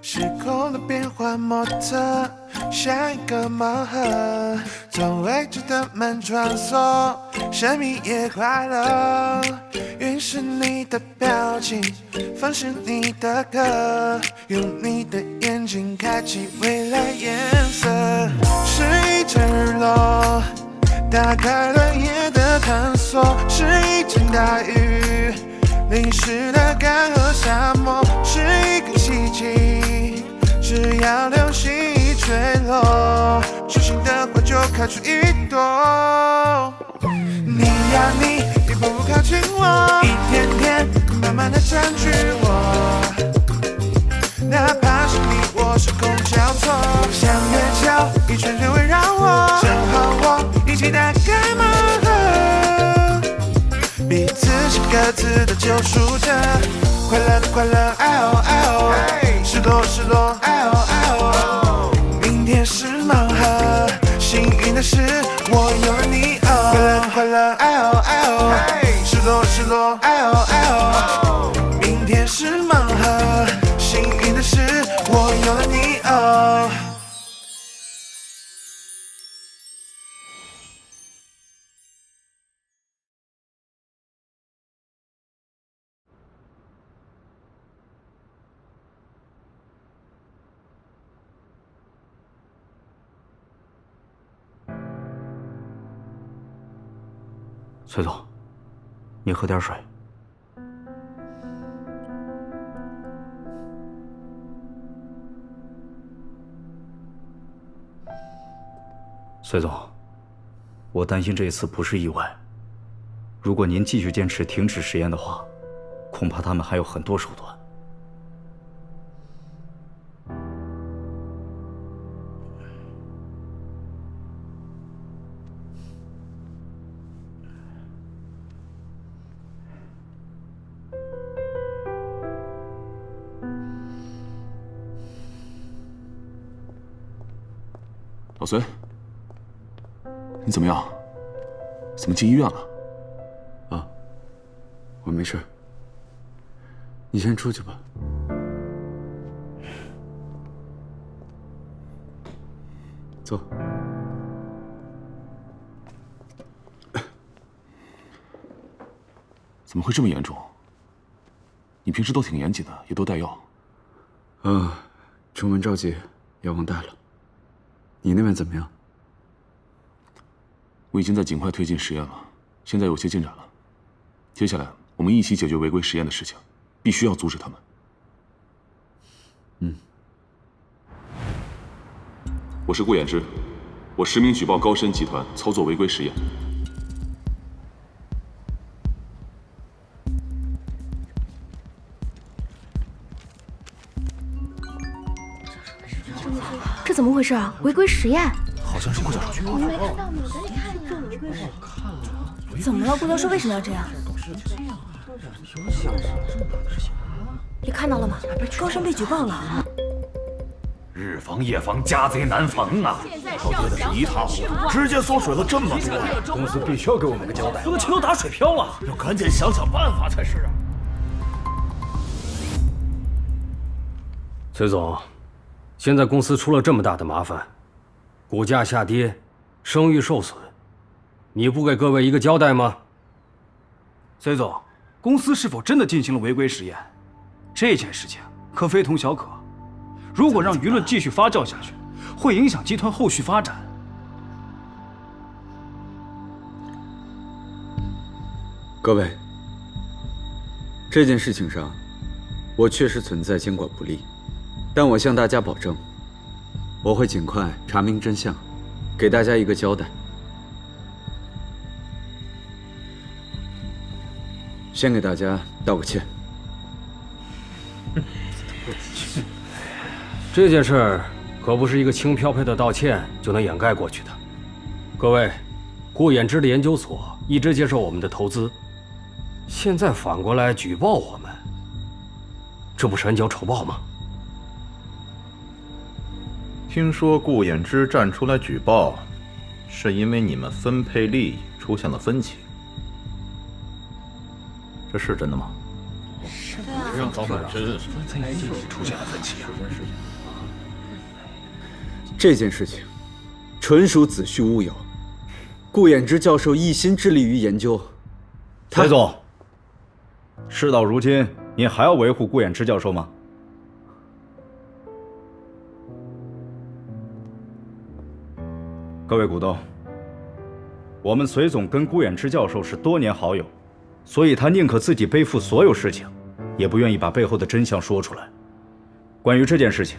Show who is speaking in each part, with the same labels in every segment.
Speaker 1: 时空的变幻莫测，像一个盲盒，从未知的门穿梭，神秘也快乐。晕是你的表情，放是你的歌，用你的眼睛开启未来颜色。是一场日落，打开了夜的探索，是一场大雨，淋湿了干涸沙漠，是一个奇迹，只要流星一坠落，手心的花就开出一朵。你呀你，一步步靠近我，一天天慢慢的占据我，哪怕是你我时空交错，像月球一圈圈围绕我，正好我一起打开盲盒，彼此是各自的救赎者，快乐的快乐，哎哦哎哦，失落失落，哎哦哎哦，明天是盲盒，幸运的是我有了你哦，快乐的快乐，哎哦哎哦，失落失落，哎哦哎哦，明天是盲盒，幸运的是我有了你哦。
Speaker 2: 崔总，你喝点水。崔总，我担心这次不是意外。如果您继续坚持停止实验的话，恐怕他们还有很多手段。
Speaker 3: 老隋，你怎么样？怎么进医院了？
Speaker 4: 啊，我没事。你先出去吧。走。
Speaker 3: 怎么会这么严重？你平时都挺严谨的，也都带药。
Speaker 4: 出门着急，药忘带了。你那边怎么样？
Speaker 3: 我已经在尽快推进实验了，现在有些进展了。接下来我们一起解决违规实验的事情，必须要阻止他们。我是顾衍之，我实名举报高深集团操作违规实验。
Speaker 5: 这怎么回事啊？违规实验？
Speaker 3: 好像是顾教授举报。
Speaker 5: 你没看到吗？赶紧看呀！违规实验。怎么了？顾教授为什么要这样？你看到了吗？高深被举报了。
Speaker 6: 日防夜防，家贼难防啊！
Speaker 7: 搞定的是一塌糊涂，
Speaker 6: 直接缩水了这么多，
Speaker 7: 公司必须要给我们个交代，
Speaker 6: 不能全都打水漂了，
Speaker 7: 要赶紧想想办法才是啊！
Speaker 8: 崔总，现在公司出了这么大的麻烦，股价下跌，声誉受损，你不给各位一个交代吗？
Speaker 9: 崔总，公司是否真的进行了违规实验？这件事情可非同小可，如果让舆论继续发酵下去，会影响集团后续发展。
Speaker 4: 各位，这件事情上，我确实存在监管不力，但我向大家保证，我会尽快查明真相，给大家一个交代。先给大家道个歉。
Speaker 8: 这件事儿可不是一个轻飘飘的道歉就能掩盖过去的。各位，顾衍之的研究所一直接受我们的投资，现在反过来举报我们，这不是恩将仇报吗？
Speaker 10: 听说顾衍之站出来举报，是因为你们分配利益出现了分歧，这是真的吗？
Speaker 5: 是的。
Speaker 10: 让早本真
Speaker 7: 出现了分歧啊！
Speaker 4: 这件事情纯属子虚乌有。顾衍之教授一心致力于研究，
Speaker 2: 裴总，事到如今，您还要维护顾衍之教授吗？各位股东，我们隋总跟顾衍之教授是多年好友，所以他宁可自己背负所有事情，也不愿意把背后的真相说出来。关于这件事情，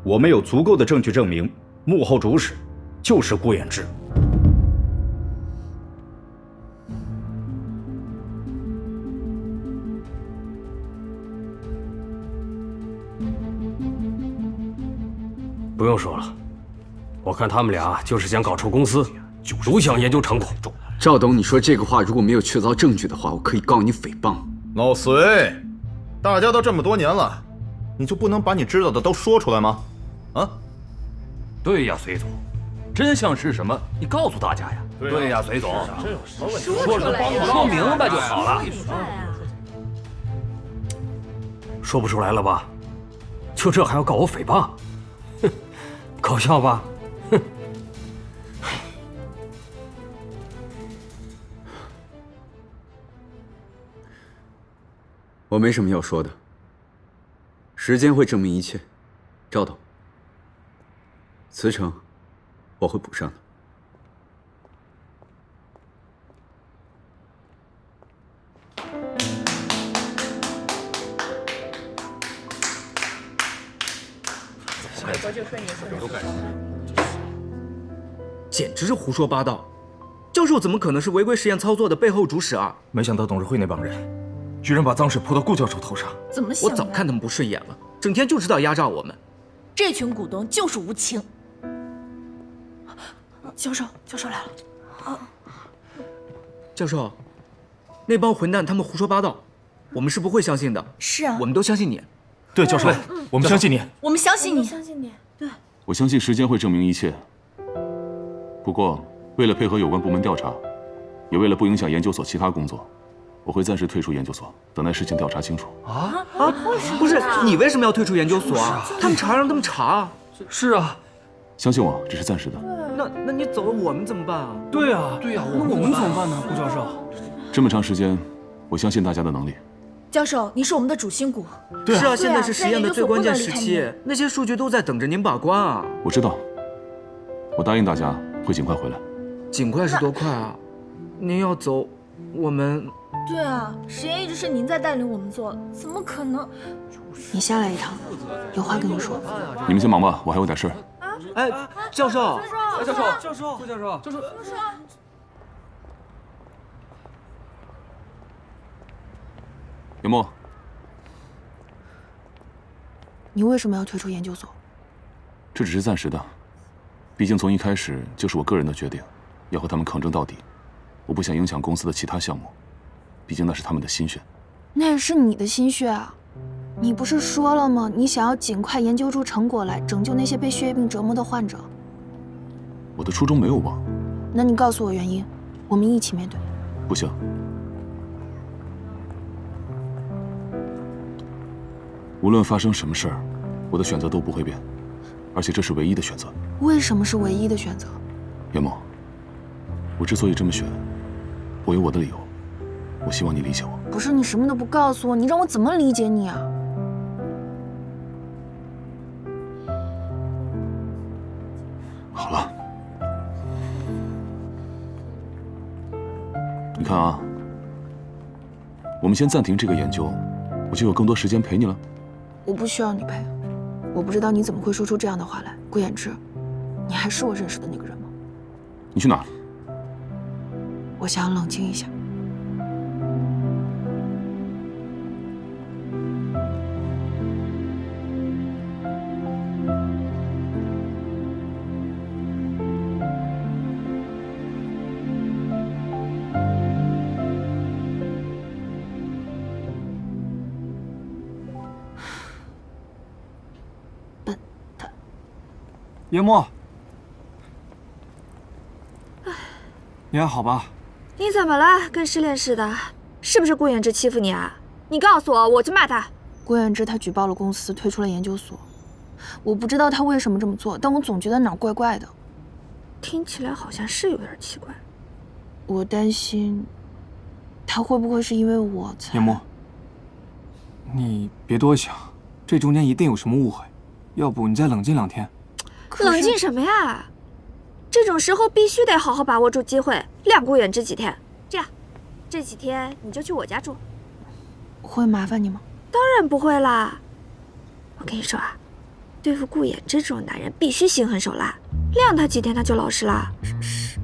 Speaker 2: 我们有足够的证据证明，幕后主使就是顾衍之。
Speaker 8: 不用说了，我看他们俩就是想搞臭公司，独享研究成果。
Speaker 4: 赵董，你说这个话如果没有确凿证据的话，我可以告你诽谤。
Speaker 10: 老隋，大家都这么多年了，你就不能把你知道的都说出来吗？啊？
Speaker 6: 对呀，隋总，真相是什么？你告诉大家呀。对呀，隋总，说明白就好了。
Speaker 8: 说不出来了吧？就这还要告我诽谤？哼，搞笑吧？哼。
Speaker 4: 我没什么要说的，时间会证明一切。赵董，辞呈我会补上的。
Speaker 9: 简直是胡说八道！教授怎么可能是违规实验操作的背后主使啊？
Speaker 7: 没想到董事会那帮人，居然把脏水泼到顾教授头上。
Speaker 5: 怎么想的？
Speaker 9: 我早看他们不顺眼了，整天就知道压榨我们。
Speaker 5: 这群股东就是无情。教授来了。
Speaker 9: 教授，那帮混蛋他们胡说八道，我们是不会相信的。
Speaker 5: 是啊，
Speaker 9: 我们都相信你。
Speaker 7: 对，教授，我们相信你。
Speaker 5: 我们相信你。对，
Speaker 3: 我相信时间会证明一切。不过，为了配合有关部门调查，也为了不影响研究所其他工作，我会暂时退出研究所，等待事情调查清楚。
Speaker 9: 不是你为什么要退出研究所啊？他们查让他们查。
Speaker 7: 是啊，
Speaker 3: 相信我，只是暂时的。
Speaker 9: 那你走了，我们怎么办啊？
Speaker 7: 对啊，
Speaker 9: 那我们怎么办呢？顾教授，
Speaker 3: 这么长时间，我相信大家的能力。
Speaker 5: 教授，你是我们的主心骨。
Speaker 9: 是啊，现在是实验的最关键时期，那些数据都在等着您把关啊。
Speaker 3: 我知道，我答应大家会尽快回来。
Speaker 9: 尽快是多快啊？您要走，我们……
Speaker 5: 对啊，实验一直是您在带领我们做，怎么可能？你下来一趟，有话跟你说。
Speaker 3: 你们先忙吧，我还有点事儿。
Speaker 9: 哎，教授，
Speaker 7: 教授，
Speaker 9: 顾教授。
Speaker 3: 袁墨，
Speaker 5: 你为什么要退出研究所？
Speaker 3: 这只是暂时的，毕竟从一开始就是我个人的决定，要和他们抗争到底。我不想影响公司的其他项目，毕竟那是他们的心血。
Speaker 11: 那也是你的心血啊！你不是说了吗？你想要尽快研究出成果来，拯救那些被血液病折磨的患者。
Speaker 3: 我的初衷没有忘。
Speaker 11: 那你告诉我原因，我们一起面对。
Speaker 3: 不行。无论发生什么事儿，我的选择都不会变，而且这是唯一的选择。
Speaker 11: 为什么是唯一的选择？
Speaker 3: 袁梦，我之所以这么选，我有我的理由。我希望你理解我。
Speaker 11: 不是你什么都不告诉我，你让我怎么理解你啊？
Speaker 3: 好了，你看啊，我们先暂停这个研究，我就有更多时间陪你了。
Speaker 11: 我不需要你陪，我不知道你怎么会说出这样的话来。顾衍之，你还是我认识的那个人吗？
Speaker 3: 你去哪儿？
Speaker 11: 我想要冷静一下。
Speaker 9: 袁墨，你还好吧？
Speaker 11: 你怎么了？跟失恋似的，是不是顾衍之欺负你啊？
Speaker 5: 你告诉我，我去骂他。
Speaker 11: 顾远之他举报了公司，退出了研究所。我不知道他为什么这么做，但我总觉得哪儿怪怪的。
Speaker 5: 听起来好像是有点奇怪。
Speaker 11: 我担心，他会不会是因为我才……
Speaker 7: 严墨，你别多想，这中间一定有什么误会。要不你再冷静2天。
Speaker 5: 冷静什么呀？这种时候必须得好好把握住机会，晾顾远之几天。这样，这几天你就去我家住。
Speaker 11: 会麻烦你吗？
Speaker 5: 当然不会啦。我跟你说啊，对付顾远之这种男人必须心狠手辣，晾他几天他就老实了。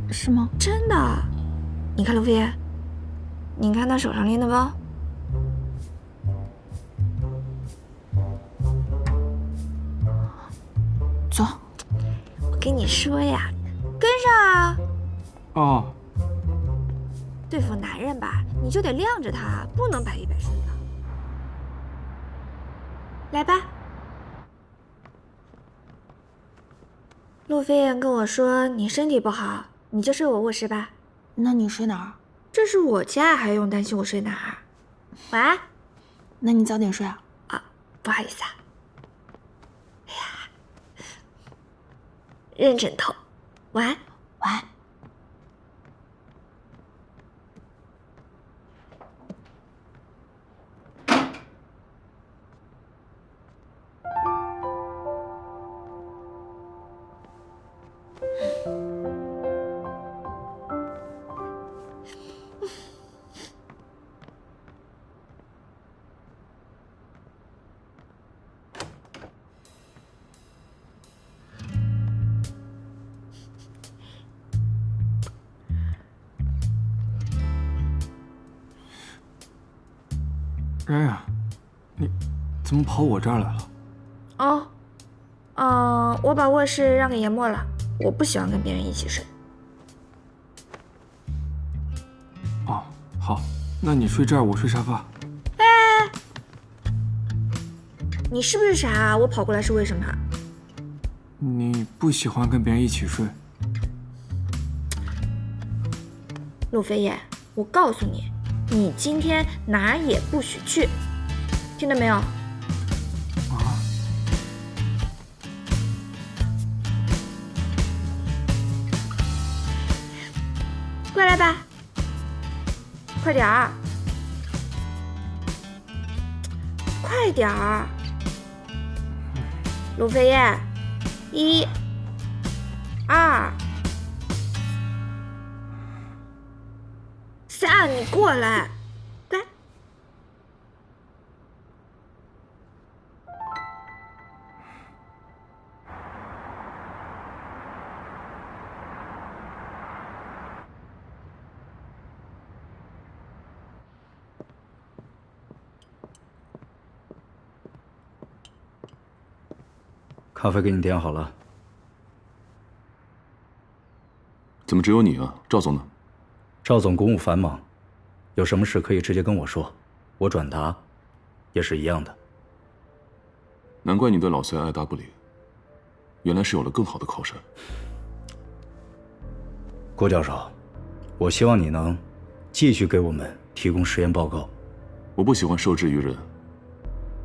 Speaker 11: 是吗？
Speaker 5: 真的。你看陆飞，你看他手上拎的包。
Speaker 11: 走。
Speaker 5: 我跟你说呀，跟上啊。
Speaker 7: 哦。
Speaker 5: 对付男人吧，你就得晾着他，不能百依百顺的。来吧。陆飞燕跟我说你身体不好，你就睡我卧室吧。
Speaker 11: 那你睡哪儿？
Speaker 5: 这是我家，还用担心我睡哪儿？晚安。
Speaker 11: 那你早点睡啊。
Speaker 5: 啊，不好意思啊。哎呀，认枕头。晚安。
Speaker 11: 晚安。
Speaker 7: 然然，你怎么跑我这儿来了？
Speaker 5: 我把卧室让给严墨了，我不喜欢跟别人一起睡。
Speaker 7: 哦，好，那你睡这儿，我睡沙发。
Speaker 5: 哎，你是不是傻啊？我跑过来是为什么？
Speaker 7: 你不喜欢跟别人一起睡？
Speaker 5: 陆飞燕，我告诉你，你今天哪儿也不许去，听到没有？过来吧，快点儿，快点儿！陆飞燕，1、2、3，你过来，来。
Speaker 2: 咖啡给你点好了。
Speaker 3: 怎么只有你啊？赵总呢？
Speaker 2: 赵总公务繁忙，有什么事可以直接跟我说，我转达也是一样的。
Speaker 3: 难怪你对老隋爱答不理，原来是有了更好的靠山。
Speaker 2: 郭教授，我希望你能继续给我们提供实验报告。
Speaker 3: 我不喜欢受制于人，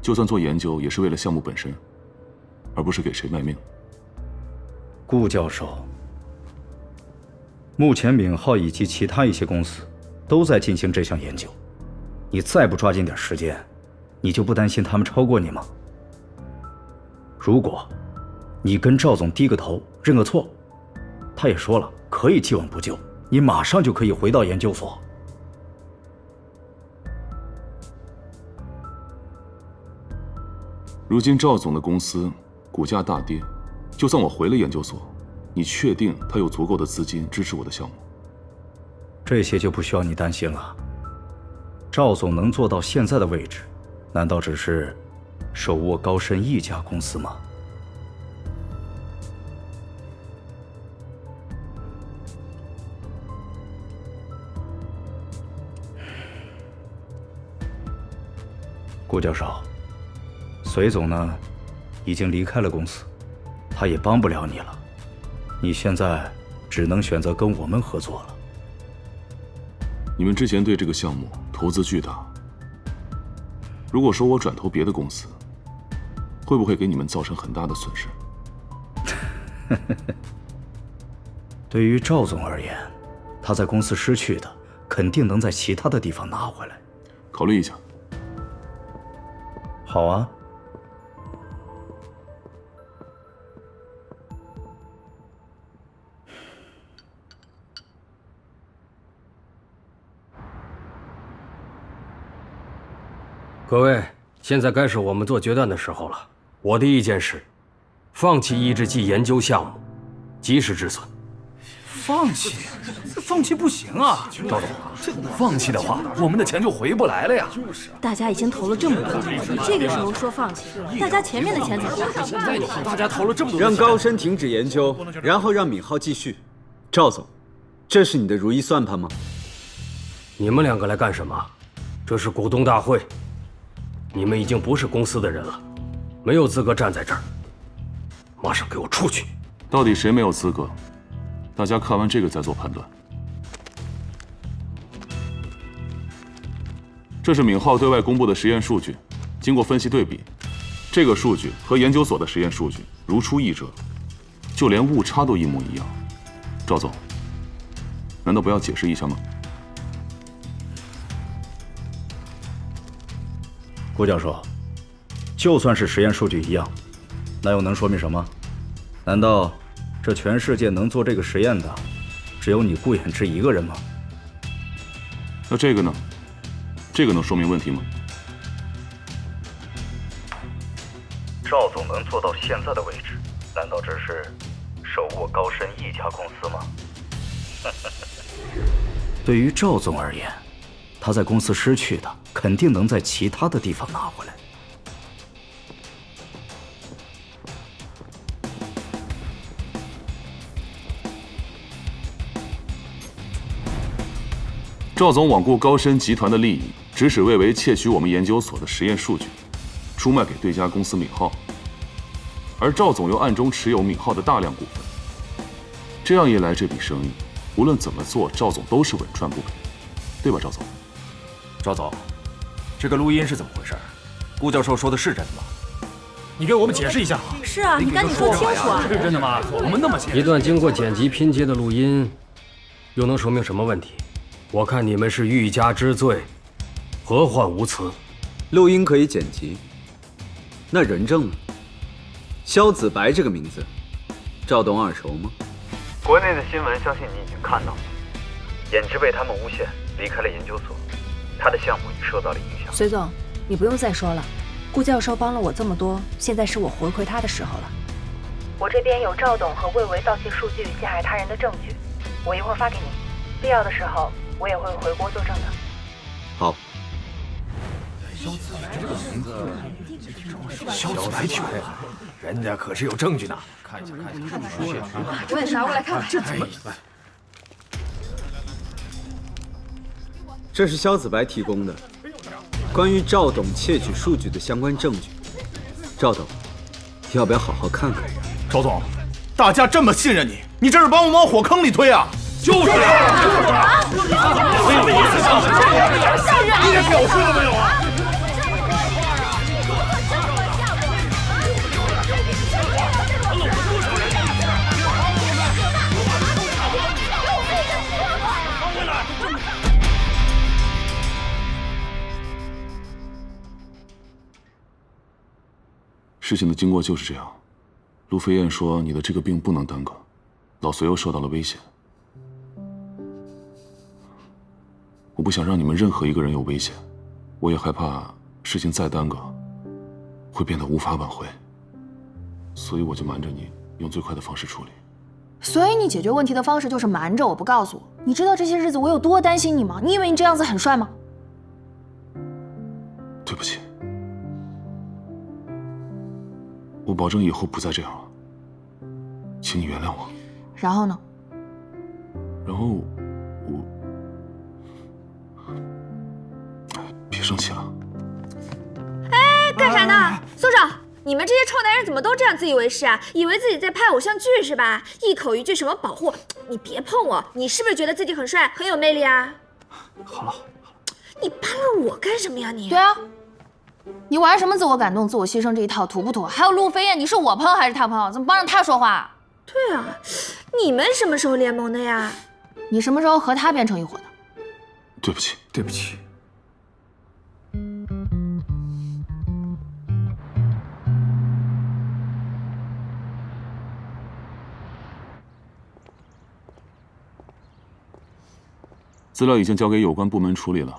Speaker 3: 就算做研究也是为了项目本身，而不是给谁卖命。
Speaker 2: 顾教授，目前闵浩以及其他一些公司都在进行这项研究，你再不抓紧点时间，你就不担心他们超过你吗？如果你跟赵总低个头认个错，他也说了可以既往不咎，你马上就可以回到研究所。
Speaker 3: 如今赵总的公司股价大跌，就算我回了研究所，你确定他有足够的资金支持我的项目？
Speaker 2: 这些就不需要你担心了。赵总能做到现在的位置，难道只是手握高深一家公司吗？顾教授，隋总呢，已经离开了公司，他也帮不了你了。你现在只能选择跟我们合作了。
Speaker 3: 你们之前对这个项目投资巨大，如果说我转投别的公司，会不会给你们造成很大的损失？
Speaker 2: 对于赵总而言，他在公司失去的，肯定能在其他的地方拿回来。
Speaker 3: 考虑一下。
Speaker 2: 好啊。
Speaker 8: 各位，现在该是我们做决断的时候了。我的意见是，放弃抑制剂研究项目，及时止损。
Speaker 9: 放弃？放弃不行啊！
Speaker 6: 赵总，这放弃的话，我们的钱就回不来了呀。
Speaker 12: 大家已经投了这么多，这个时候说放弃，大家前面的钱怎么办？
Speaker 9: 大家投了这么多，
Speaker 4: 让高深停止研究，然后让闵浩继续。赵总，这是你的如意算盘吗？
Speaker 8: 你们两个来干什么？这是股东大会，你们已经不是公司的人了，没有资格站在这儿。马上给我出去！
Speaker 3: 到底谁没有资格？大家看完这个再做判断。这是闵浩对外公布的实验数据，经过分析对比，这个数据和研究所的实验数据如出一辙，就连误差都一模一样。赵总，难道不要解释一下吗？
Speaker 2: 顾教授，就算是实验数据一样，那又能说明什么？难道这全世界能做这个实验的，只有你顾衍之一个人吗？
Speaker 3: 那这个呢？这个能说明问题吗？
Speaker 2: 赵总能做到现在的位置，难道只是手握高深一家公司吗？对于赵总而言，他在公司失去的，肯定能在其他的地方拿回来。
Speaker 3: 赵总罔顾高深集团的利益，指使魏为窃取我们研究所的实验数据，出卖给对家公司闵浩，而赵总又暗中持有闵浩的大量股份。这样一来，这笔生意无论怎么做，赵总都是稳赚不赔，对吧，赵总？
Speaker 10: 赵总，这个录音是怎么回事？顾教授说的是真的吗？
Speaker 9: 你给我们解释一下。
Speaker 12: 是啊，你赶紧说清楚啊！
Speaker 9: 这是真的吗？我们那么闲。
Speaker 8: 一段经过剪辑拼接的录音，又能说明什么问题？我看你们是欲加之罪，何患无辞。
Speaker 4: 录音可以剪辑，那人证呢？萧子白这个名字，赵董耳熟吗？
Speaker 13: 国内的新闻相信你已经看到了，衍之被他们诬陷，离开了研究所，他的项目也受到了影响。
Speaker 12: 隋总，你不用再说了，顾教授帮了我这么多，现在是我回馈他的时候了。
Speaker 14: 我这边有赵董和魏为盗窃数据、陷害他人的证据，我一会儿发给你，必要的时候我也会回国作证的。
Speaker 4: 好。
Speaker 9: 萧子白挺人家可是有证据的。看一下。
Speaker 5: 我也是，我来看看。
Speaker 9: 这怎么？
Speaker 4: 这是萧子白提供的关于赵董窃取数据的相关证据。赵董，要不要好好看看？
Speaker 10: 赵总，大家这么信任你，你这是把我们往火坑里推啊！
Speaker 9: 就是啊！
Speaker 10: 什么意思？你也表示了没有啊？
Speaker 3: 事情的经过就是这样。陆飞燕说你的这个病不能耽搁，老隋又受到了威胁。我不想让你们任何一个人有危险，我也害怕事情再耽搁，会变得无法挽回，所以我就瞒着你，用最快的方式处理。
Speaker 11: 所以你解决问题的方式就是瞒着我不告诉我？你知道这些日子我有多担心你吗？你以为你这样子很帅吗？
Speaker 3: 对不起，我保证以后不再这样了，请你原谅我。
Speaker 11: 然后呢？
Speaker 3: 然后别生气了。
Speaker 5: 哎，干啥呢？苏长，你们这些臭男人怎么都这样自以为是啊？以为自己在拍偶像剧是吧？一口一句什么保护，你别碰我！你是不是觉得自己很帅，很有魅力啊？
Speaker 9: 好了，
Speaker 5: 你扒拉我干什么呀你？
Speaker 11: 对啊，你玩什么自我感动、自我牺牲这一套，土不土？还有陆飞燕，你是我朋友还是他朋友？怎么帮着他说话？
Speaker 5: 对啊，你们什么时候联盟的呀？
Speaker 11: 你什么时候和他变成一伙的？
Speaker 3: 对不起，
Speaker 7: 对不起。
Speaker 3: 资料已经交给有关部门处理了，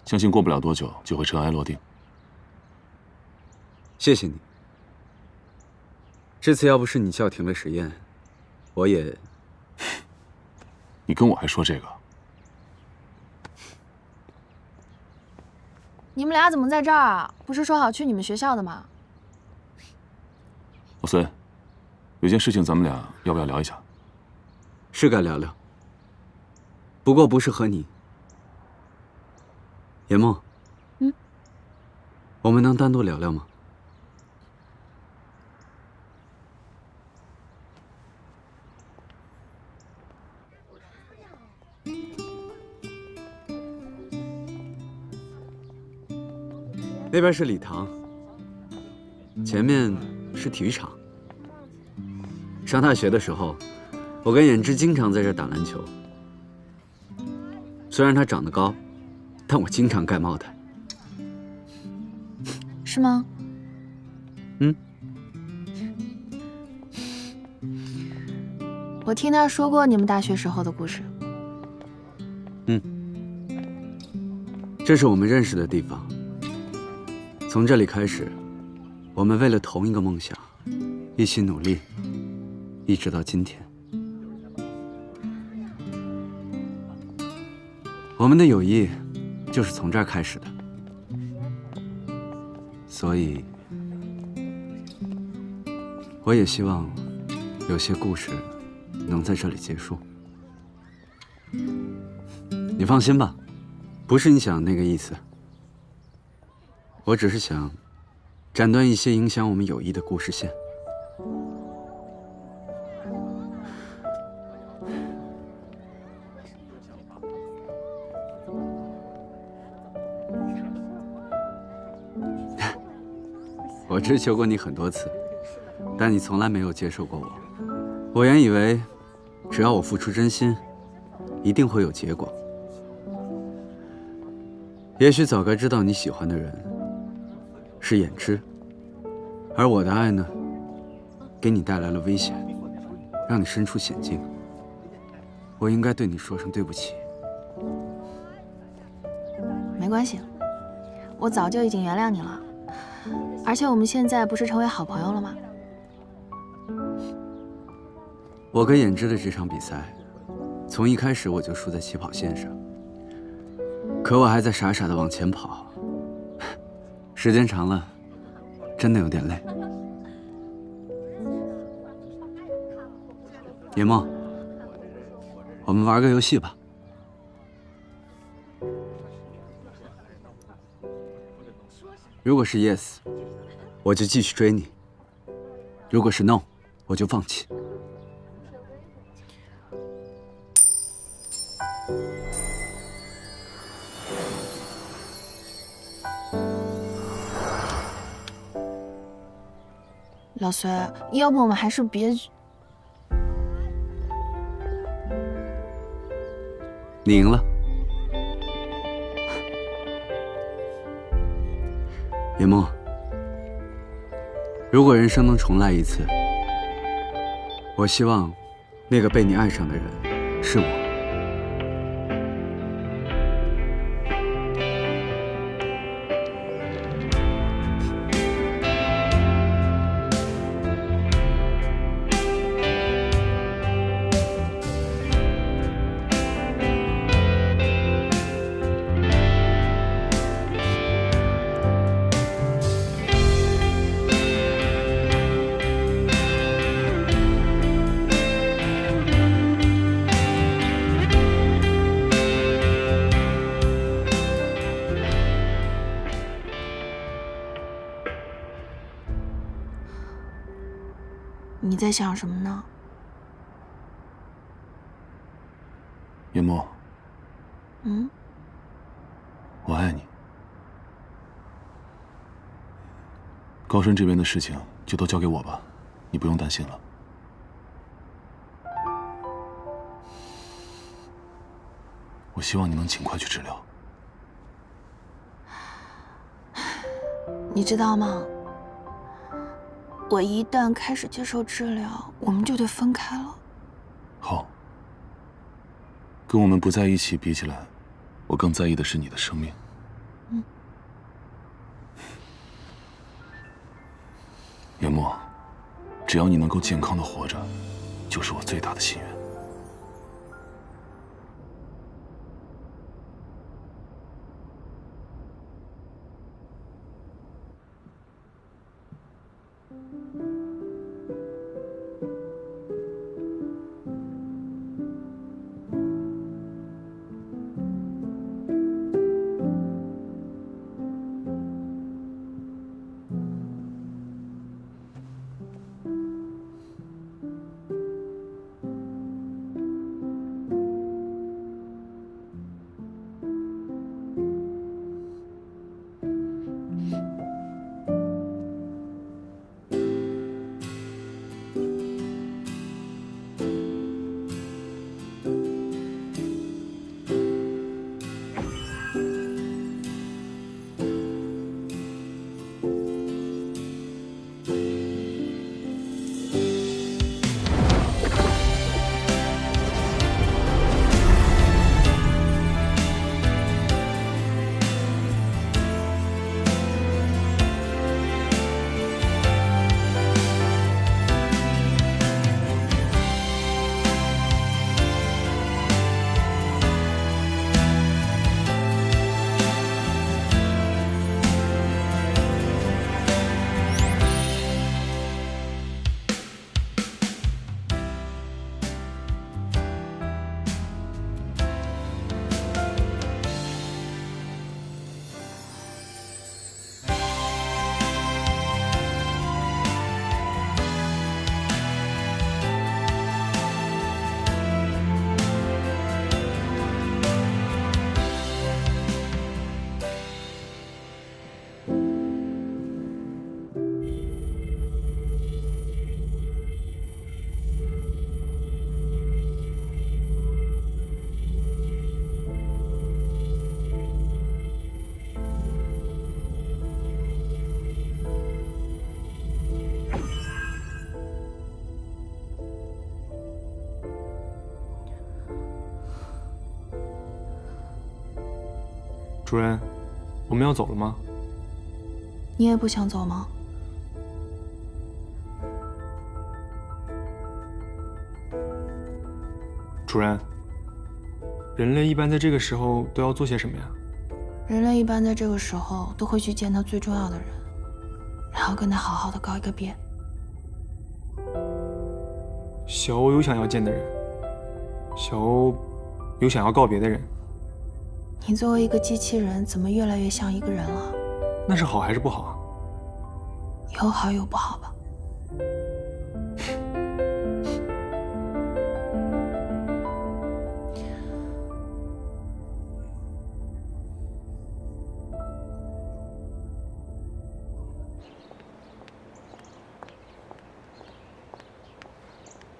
Speaker 3: 相信过不了多久就会尘埃落定。
Speaker 4: 谢谢你。这次要不是你叫停了实验，我也……
Speaker 3: 你跟我还说这个？
Speaker 11: 你们俩怎么在这儿啊？不是说好去你们学校的吗？
Speaker 3: 老孙，有件事情咱们俩要不要聊一下？
Speaker 4: 是该聊聊，不过不是和你。严梦，我们能单独聊聊吗？那边是礼堂，前面是体育场。上大学的时候，我跟衍之经常在这打篮球。虽然他长得高，但我经常盖帽他。
Speaker 11: 是吗？我听他说过你们大学时候的故事。
Speaker 4: 这是我们认识的地方。从这里开始，我们为了同一个梦想，一起努力，一直到今天。我们的友谊就是从这儿开始的，所以，我也希望有些故事能在这里结束。你放心吧，不是你想的那个意思。我只是想斩断一些影响我们友谊的故事线。我追求过你很多次，但你从来没有接受过我。我原以为，只要我付出真心，一定会有结果。也许早该知道你喜欢的人是衍之，而我的爱呢，给你带来了危险，让你身处险境。我应该对你说声对不起。
Speaker 11: 没关系，我早就已经原谅你了。而且我们现在不是成为好朋友了吗？
Speaker 4: 我跟衍之的这场比赛，从一开始我就输在起跑线上，可我还在傻傻的往前跑，时间长了，真的有点累。野梦，我们玩个游戏吧。如果是 yes， 我就继续追你；如果是 no， 我就放弃。
Speaker 11: 老隋，要不我们还是别……
Speaker 4: 你赢了。野梦，如果人生能重来一次，我希望那个被你爱上的人是我。
Speaker 11: 你在想什么呢？
Speaker 3: 野梦，
Speaker 11: 嗯，
Speaker 3: 我爱你。高深这边的事情就都交给我吧，你不用担心了。我希望你能尽快去治疗。
Speaker 11: 你知道吗？我一旦开始接受治疗，我们就得分开了。
Speaker 3: 好，跟我们不在一起比起来，我更在意的是你的生命。严墨，只要你能够健康的活着，就是我最大的心愿。
Speaker 7: 主任，我们要走了吗？
Speaker 11: 你也不想走吗？
Speaker 7: 主任，人类一般在这个时候都要做些什么呀？
Speaker 11: 人类一般在这个时候都会去见他最重要的人，然后跟他好好的告一个别。
Speaker 7: 小欧有想要见的人，小欧有想要告别的人。
Speaker 11: 你作为一个机器人，怎么越来越像一个人了？
Speaker 7: 那是好还是不好啊？
Speaker 11: 有好有不好吧。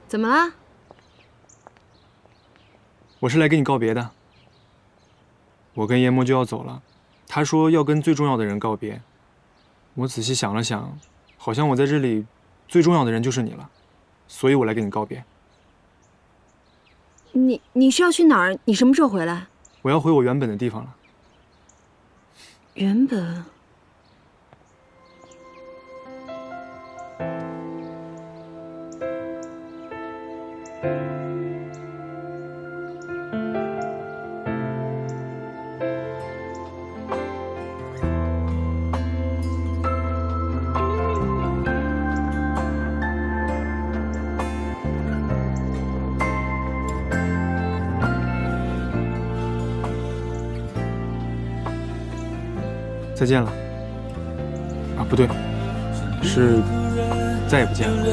Speaker 12: 怎么啦？
Speaker 7: 我是来跟你告别的。我跟研磨就要走了，他说要跟最重要的人告别。我仔细想了想，好像我在这里最重要的人就是你了，所以我来跟你告别。
Speaker 12: 你是要去哪儿？你什么时候回来？
Speaker 7: 我要回我原本的地方了。
Speaker 12: 原本？
Speaker 7: 再见了。啊，不对，是再也不见了。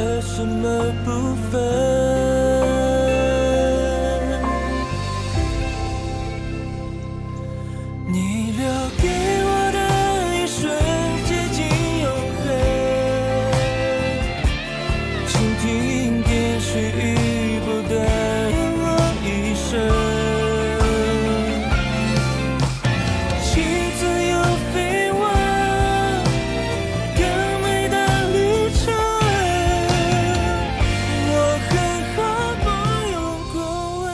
Speaker 15: 你留给我的一瞬接近永恒。许不对我一生。妻子有绯闻，更美的旅程，我很好不用过问。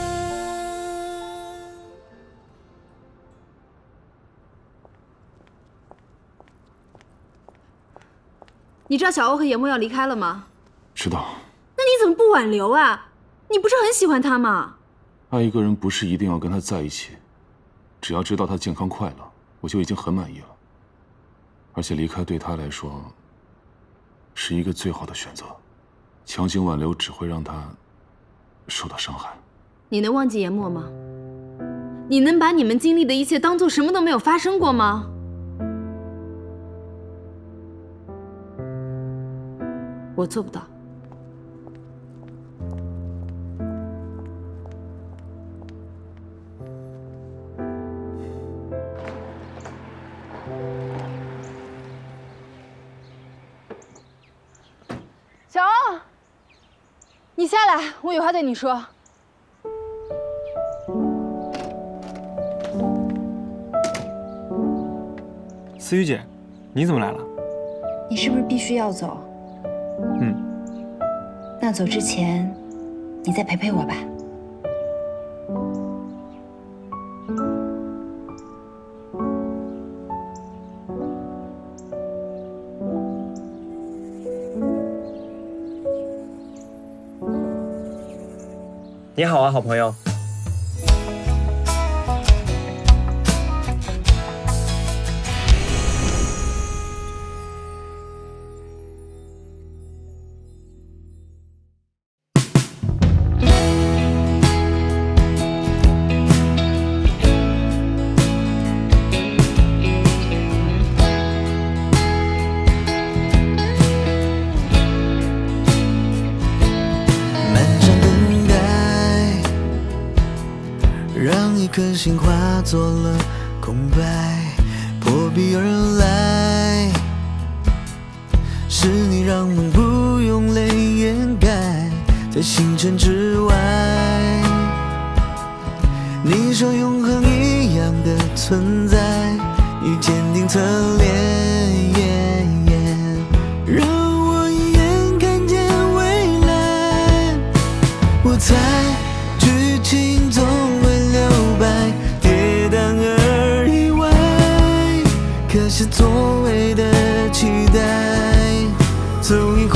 Speaker 12: 你知道小欧和严墨要离开了吗？
Speaker 3: 知道。
Speaker 12: 那你怎么不挽留啊？你不是很喜欢他吗？
Speaker 3: 爱一个人不是一定要跟他在一起，只要知道他健康快乐，我就已经很满意了。而且离开对他来说是一个最好的选择，强行挽留只会让他受到伤害。
Speaker 12: 你能忘记严墨吗？你能把你们经历的一切当做什么都没有发生过吗？我做不到。
Speaker 16: 小欧，你下来，我有话对你说。
Speaker 7: 思雨姐，你怎么来了？
Speaker 17: 你是不是必须要走？那走之前，你再陪陪我吧。
Speaker 18: 你好啊，好朋友。
Speaker 15: 让一颗心化作了空白，破壁而来，是你让梦不用泪掩盖，在星辰之外，你说永恒一样的存在，你坚定侧脸，让我一眼看见未来，我猜剧情总可是所谓的期待，总以